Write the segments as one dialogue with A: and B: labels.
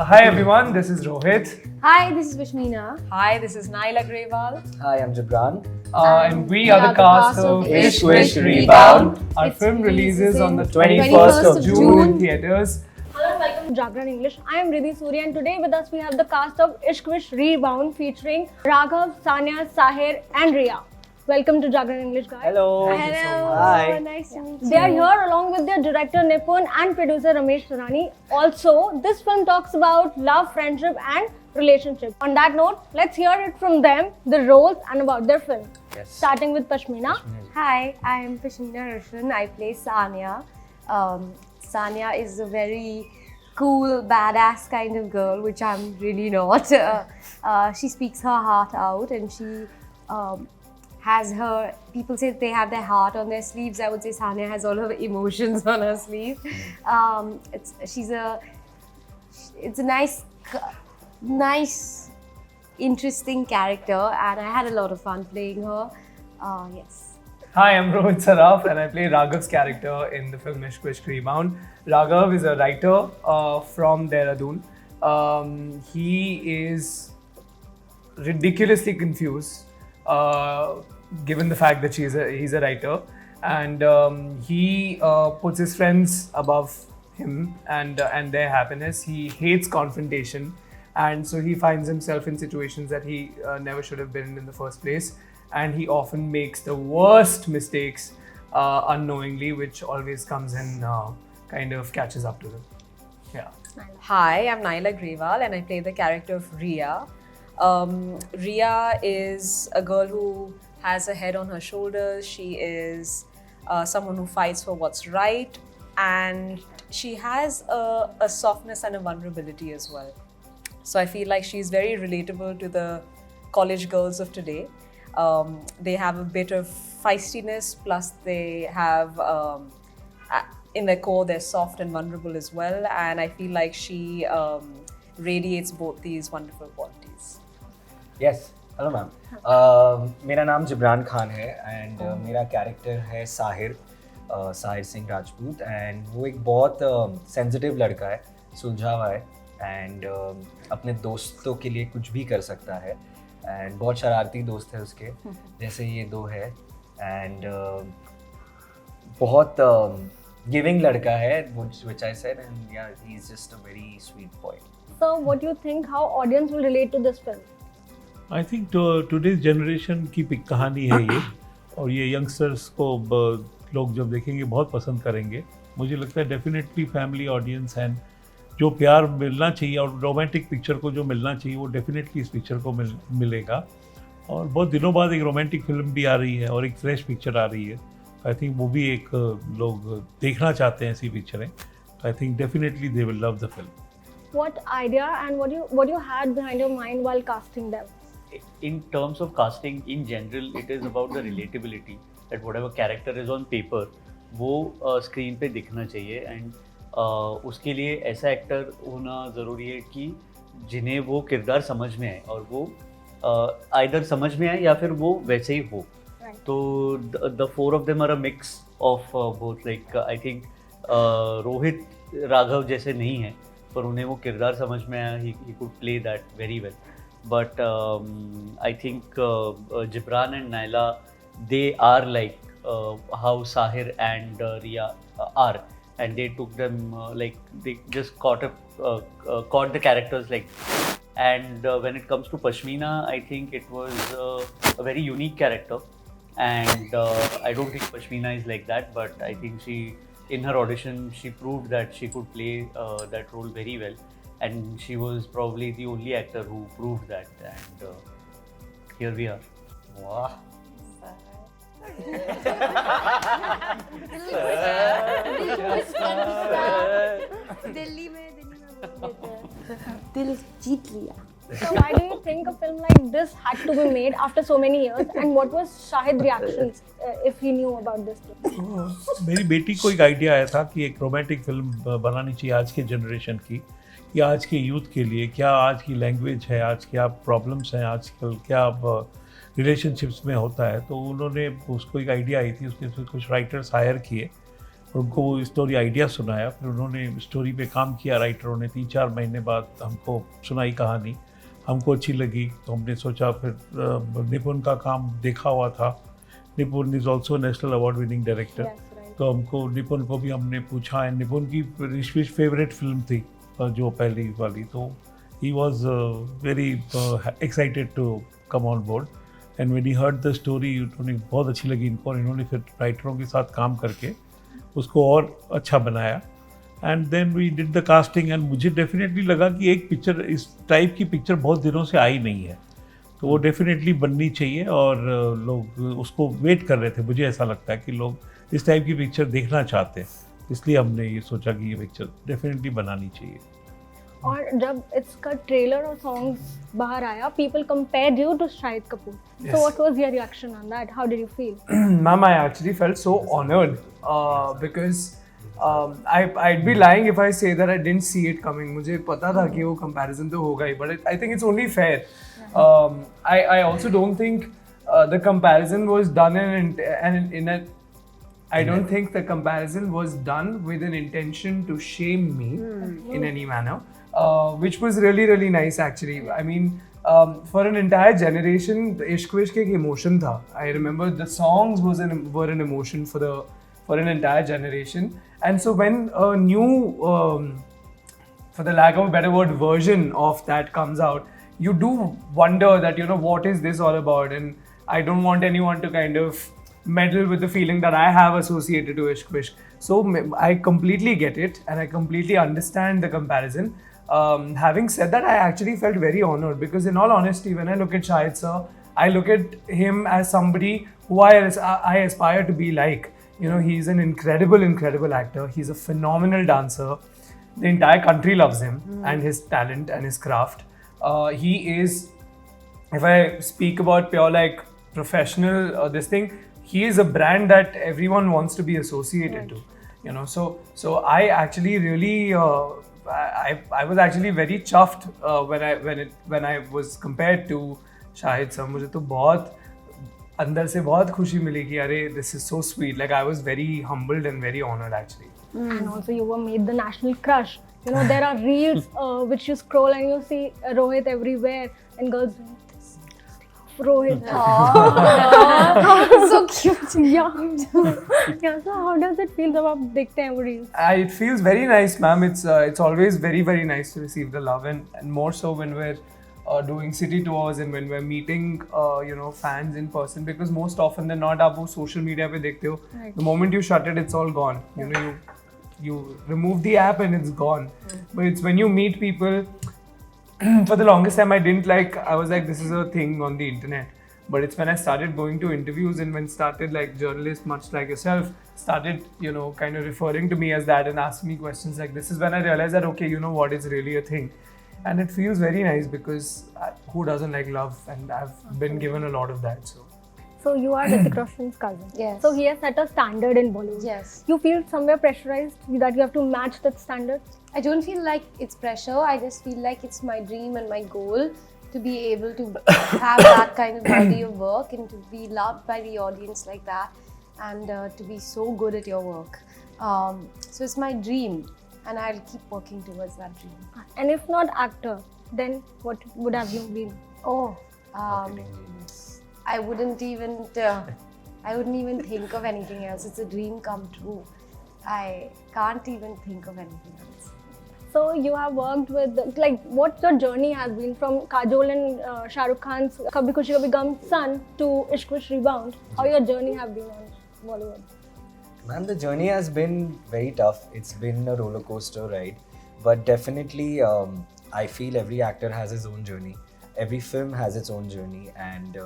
A: Hi everyone, this is Rohit.
B: Hi, this is Vishmina.
C: Hi, this is Naila Grewal.
D: Hi, I'm Gibran.
A: And we are the cast of
D: Ishq Wish Rebound.
A: Our film releases on the
D: 21st of
A: June in theatres.
B: Hello and welcome to Jagran English. I am Riddhi Surya and today with us we have the cast of Ishq Wish Rebound featuring Raghav, Sania, Sahir and Riya. Welcome to Jagran English, guys.
D: Hello.
B: Hello.
D: Hi.
B: Nice to meet you. They are here along with their director Nipun and producer Ramesh Sarani. Also, this film talks about love, friendship and relationship. On that note, let's hear it from them, the roles and about their film.
D: Yes.
B: Starting with Pashmina.
C: Hi, I am Pashmina Roshan. I play Sania. Sania is a very cool, badass kind of girl, which I'm really not. She speaks her heart out and she has her, people say they have their heart on their sleeves. I would say Sania has all her emotions on her sleeve. It's a nice, interesting character and I had a lot of fun playing her. Yes.
A: Hi, I'm Rohit Saraf and I play Raghav's character in the film Ishq Wish Rebound. Raghav is a writer from Dehradun. He is ridiculously confused given the fact that he's a writer, and he puts his friends above him and their happiness. He hates confrontation, and so he finds himself in situations that he never should have been in the first place, and he often makes the worst mistakes unknowingly, which always comes and kind of catches up to them. Yeah.
C: Hi, I'm Naila Grewal and I play the character of Riya. Riya is a girl who has a head on her shoulders. She is someone who fights for what's right, and she has a softness and a vulnerability as well. So I feel like she's very relatable to the college girls of today. They have a bit of feistiness, plus they have in their core they're soft and vulnerable as well, and I feel like she radiates both these wonderful qualities.
D: Yes. Hello ma'am, मेरा नाम जिब्रान खान है and मेरा character है Sahir Singh Rajput, and वो एक बहुत sensitive लड़का है, सुलझा हुआ है एंड अपने दोस्तों के लिए कुछ भी कर सकता है, एंड बहुत शरारती दोस्त है उसके जैसे ये दो है, एंड बहुत गिविंग लड़का है, which I said, and yeah, he's just a very sweet boy.
B: So, what do you think how audience will relate to this film?
E: I think today's generation की कहानी है ये, और ये यंगस्टर्स को लोग जब देखेंगे बहुत पसंद करेंगे. मुझे लगता है डेफिनेटली फैमिली ऑडियंस एंड जो प्यार मिलना चाहिए और रोमांटिक पिक्चर को जो मिलना चाहिए वो डेफिनेटली इस पिक्चर को मिलेगा. और बहुत दिनों बाद एक रोमांटिक फिल्म भी आ रही है और एक फ्रेश पिक्चर आ रही है. आई थिंक वो भी एक लोग देखना चाहते हैं ऐसी पिक्चरें. I think definitely they will love the film.
B: What idea and what you had behind your mind while casting them?
F: In terms of casting in general, it is about the relatability that whatever character is on paper वो screen पे दिखना चाहिए, and उसके लिए ऐसा actor होना ज़रूरी है कि जिन्हें वो किरदार समझ में आए और वो आइदर समझ में आए या फिर वो वैसे ही हो. तो the four of them are a mix of both. Like I think Rohit Raghav जैसे नहीं है, पर उन्हें वो किरदार समझ में आया. He could play that very well. But I think Gibran and Naila, they are like how Sahir and Riya are, and they took them like they just caught the characters like. And when it comes to Pashmina, I think it was a very unique character, and I don't think Pashmina is like that, but I think she, in her audition, she proved that she could play that role very well. And she was probably the only actor who proved that, and here we are. Wow.
C: Delhi में बोल देते हैं दिल जीत लिया.
B: So why do you think a film like this had to be made after so many years, and what was Shahid's reactions if he knew about this?
E: मेरी बेटी को एक आइडिया आया था कि एक रोमांटिक फिल्म बनानी चाहिए आज के जनरेशन की, या आज के यूथ के लिए. क्या आज की लैंग्वेज है, आज क्या प्रॉब्लम्स हैं, आजकल क्या रिलेशनशिप्स में होता है. तो उन्होंने उसको एक आइडिया आई थी, उसके कुछ राइटर्स हायर किए उनको वो स्टोरी आइडिया सुनाया, फिर उन्होंने स्टोरी पे काम किया, राइटरों ने 3-4 महीने बाद हमको सुनाई कहानी, हमको अच्छी लगी तो हमने सोचा, फिर निपुण का काम देखा हुआ था। निपुण is also national award winning director, तो हमको निपुण को भी हमने पूछा, एंड निपुण की ऋषिकेश फेवरेट फिल्म थी जो पहली वाली, तो he was very excited to come on board, and when he heard the story उन्हें बहुत अच्छी लगी इनको, और इन्होंने फिर राइटरों के साथ काम करके उसको और अच्छा बनाया। And then we did the casting, and मुझे डेफिनेटली लगा कि एक पिक्चर, इस टाइप की पिक्चर बहुत दिनों से आई नहीं है, तो वो डेफिनेटली बननी चाहिए, और लोग उसको वेट कर रहे थे। मुझे ऐसा लगता है कि लोग इस टाइप की पिक्चर देखना चाहते हैं, इसलिए हमने ये सोचा कि ये पिक्चर डेफिनेटली बनानी चाहिए।
B: और जब इसका ट्रेलर और सॉन्ग्स बाहर आया, people compared you to Shahid Kapoor.
A: Yes.
B: So what was your reaction on that? How did you feel?
A: Ma'am, I actually felt so honored because I'd be lying if I say that I didn't see it coming. मुझे पता था कि वो comparison तो होगा ही, but I think it's only fair. I also don't think the comparison was done in a I don't think the comparison was done with an intention to shame me in any manner, which was really, really nice actually. I mean, for an entire generation, the Ishq Vishk एक emotion था. I remember the songs were an emotion for an entire generation. And so when a new, for the lack of a better word, version of that comes out, you do wonder that, you know, what is this all about? And I don't want anyone to kind of meddle with the feeling that I have associated to Ishq Vishk. So I completely get it, and I completely understand the comparison. Having said that, I actually felt very honored because, in all honesty, when I look at Shahid sir, I look at him as somebody who I aspire to be like. You know, he's an incredible actor. He's a phenomenal dancer. The entire country loves him and his talent and his craft. He is, if I speak about pure like professional this thing, he is a brand that everyone wants to be associated to, you know. So I actually really I was actually very chuffed when I was compared to Shahid sir. मुझे तो बहुत अंदर से बहुत खुशी मिली कि अरे this is so sweet. Like I was very humbled and very honored actually.
B: And also you were made the national crush. You know, there are reels which you scroll and you see Rohit everywhere, and girls doing this. Rohit.
C: So cute.
B: Yeah. Yeah. So how does it feel जब आप देखते हैं वो reels?
A: It feels very nice, ma'am. It's always very, very nice to receive the love, and more so when we're doing city tours and when we're meeting you know, fans in person, because most often than not आप वो social media पे देखते हो, the moment you shut it, it's all gone. You know, you remove the app and it's gone. But it's when you meet people. For the longest time, I was like, this is a thing on the internet. But it's when I started going to interviews and when started like journalists, much like yourself, started, you know, kind of referring to me as that and asking me questions like this, is when I realized that, okay, you know what, is really a thing. And it feels very nice because who doesn't like love? And I've been given a lot of that.
B: So you are Hrithik Roshan's cousin.
C: Yes.
B: So he has set a standard in Bollywood.
C: Yes.
B: You feel somewhere pressurized that you have to match that standard?
G: I don't feel like it's pressure. I just feel like it's my dream and my goal to be able to have that kind of body of work and to be loved by the audience like that, and to be so good at your work. So it's my dream, and I'll keep working towards that dream.
B: And if not actor, then what would have you been?
G: Oh,
D: Marketing genius.
G: I wouldn't even think of anything else. It's a dream come true. I can't even think of anything else.
B: So you have worked with, like, what your journey has been from Kajol and Shah Rukh Khan's Kabhi Khushi Kabhi Gum Son to Ishq Vishk Rebound? How your journey have been on Bollywood?
D: Man, the journey has been very tough. It's been a roller coaster ride, but definitely I feel every actor has his own journey. Every film has its own journey, and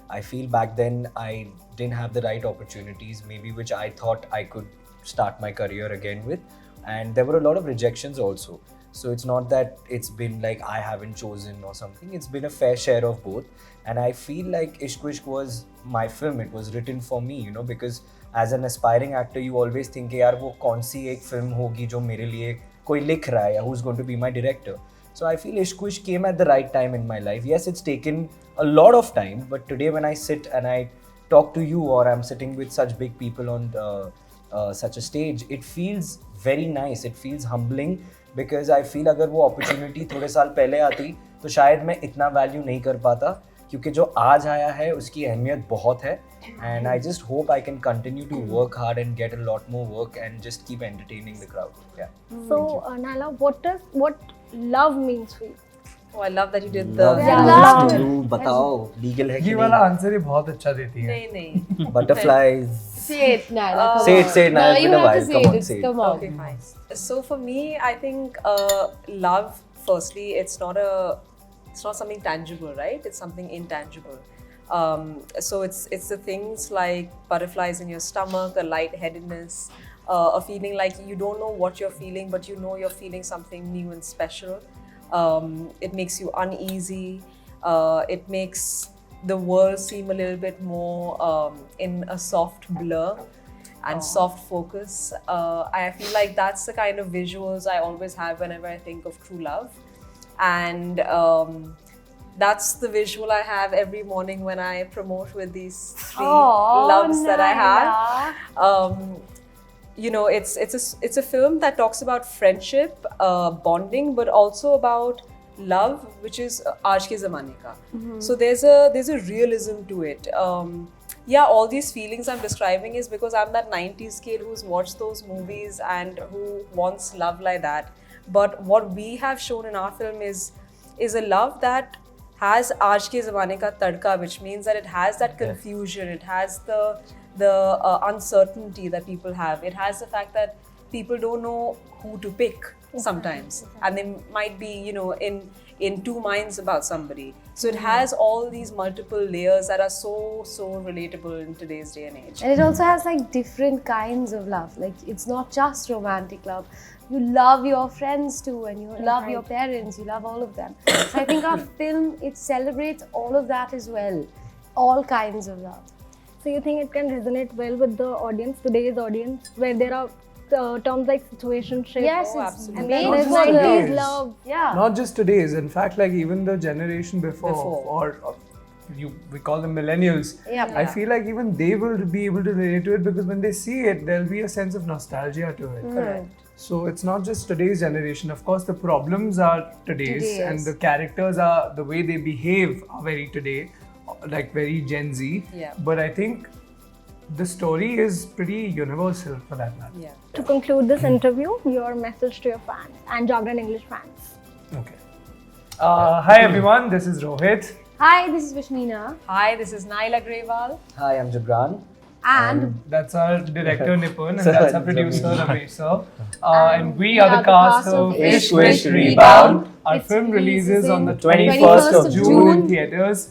D: I feel back then I didn't have the right opportunities, maybe which I thought I could start my career again with, and there were a lot of rejections also. So it's not that it's been like I haven't chosen or something. It's been a fair share of both, and I feel like Ishq Vishk was my film. It was written for me, you know, because as an aspiring actor, you always think, यार वो कौन सी एक film होगी जो मेरे लिए कोई लिख रहा है, who's going to be my director. So I feel Ishq Vishk came at the right time in my life. Yes, it's taken a lot of time, but today when I sit and I talk to you, or I'm sitting with such big people on such a stage, it feels very nice. It feels humbling because I feel अगर वो opportunity थोड़े साल पहले आती तो शायद मैं इतना value नहीं कर पाता, क्योंकि जो आज आया है उसकी अहमियत बहुत है. And I just hope I can continue to work hard and get a lot more work and just keep entertaining the crowd. Yeah.
B: So, Naila, what love means for you?
C: Oh, I love that you did the.
B: love.
D: बताओ legal है कि
A: ये वाला answer ही बहुत अच्छा देती है.
C: नहीं.
D: Butterflies.
G: Say it, Naila. come
D: Say it,
G: on.
D: say it,
G: No,
D: Naila.
G: you
D: It's been a
G: have to
D: while.
G: say
D: Come on,
G: it.
D: say it.
G: Come on.
C: Okay, fine. So for me, I think love. Firstly, it's not something tangible, right? It's something intangible. So it's the things like butterflies in your stomach, a lightheadedness, a feeling like you don't know what you're feeling, but you know you're feeling something new and special. It makes you uneasy. It makes the world seem a little bit more in a soft blur and soft focus. I feel like that's the kind of visuals I always have whenever I think of true love. And that's the visual I have every morning when I promote with these three loves that I have. You know, it's a film that talks about friendship, bonding, but also about love, which is aaj ke zamane ka. So there's a realism to it. Yeah, all these feelings I'm describing is because I'm that 90s kid who's watched those movies and who wants love like that. But what we have shown in our film is a love that has aaj ke zamane ka tadka, which means that it has that confusion, it has the uncertainty that people have. It has the fact that people don't know who to pick sometimes, and they might be, you know, in two minds about somebody. So it has all these multiple layers that are so relatable in today's day and age.
G: And it also has like different kinds of love. Like it's not just romantic love. You love your friends too, and you love your parents. You love all of them. So I think our film, it celebrates all of that as well. All kinds of love.
B: So you think it can resonate well with the audience, today's audience, where there are terms like situationship?
G: Yes,
C: Oh,
G: it's
C: absolutely.
B: And then
G: made
B: there's
G: for the-
B: 90s love.
G: Yeah.
A: Not just today's, in fact, like even the generation before. Or we call them millennials.
G: Yeah.
A: I feel like even they will be able to relate to it because when they see it, there'll be a sense of nostalgia to it.
C: Correct.
A: So it's not just today's generation. Of course, the problems are today's, and the characters are, the way they behave are very today, like very Gen Z.
C: Yeah.
A: But I think the story is pretty universal for that matter.
C: Yeah.
B: To conclude this interview, your message to your fans and Jagran English fans.
A: Okay. Hi everyone, this is Rohit.
G: Hi, this is Vishmina.
C: Hi, this is Naila Grewal.
D: Hi, I'm Gibran.
G: And
A: That's our director Nipun, and
D: Sir,
A: that's our producer Ramesh sir. And we
G: we
A: are the cast of
G: Ish
D: Wish
A: Rebound. Our
G: Its
A: film
G: release
A: releases
G: is
A: on the
G: in
A: 21st of June in
G: June.
A: theaters.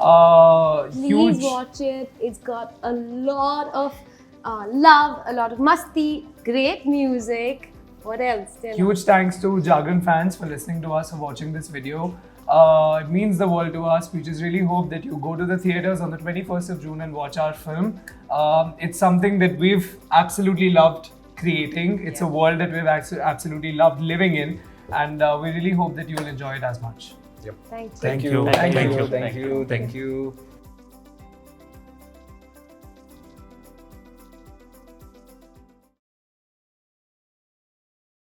G: please
A: Huge,
G: watch it. It's got a lot of love, a lot of masti, great music. What else? Tell us.
A: huge thanks to Jagran fans for listening to us or watching this video. It means the world to us. We just really hope that you go to the theaters on the 21st of June and watch our film. It's something that we've absolutely loved creating. It's a world that we've absolutely loved living in, and we really hope that you'll enjoy it as much.
G: Thank you.
D: Thank you.
A: Thank you.
D: Thank you. Thank you.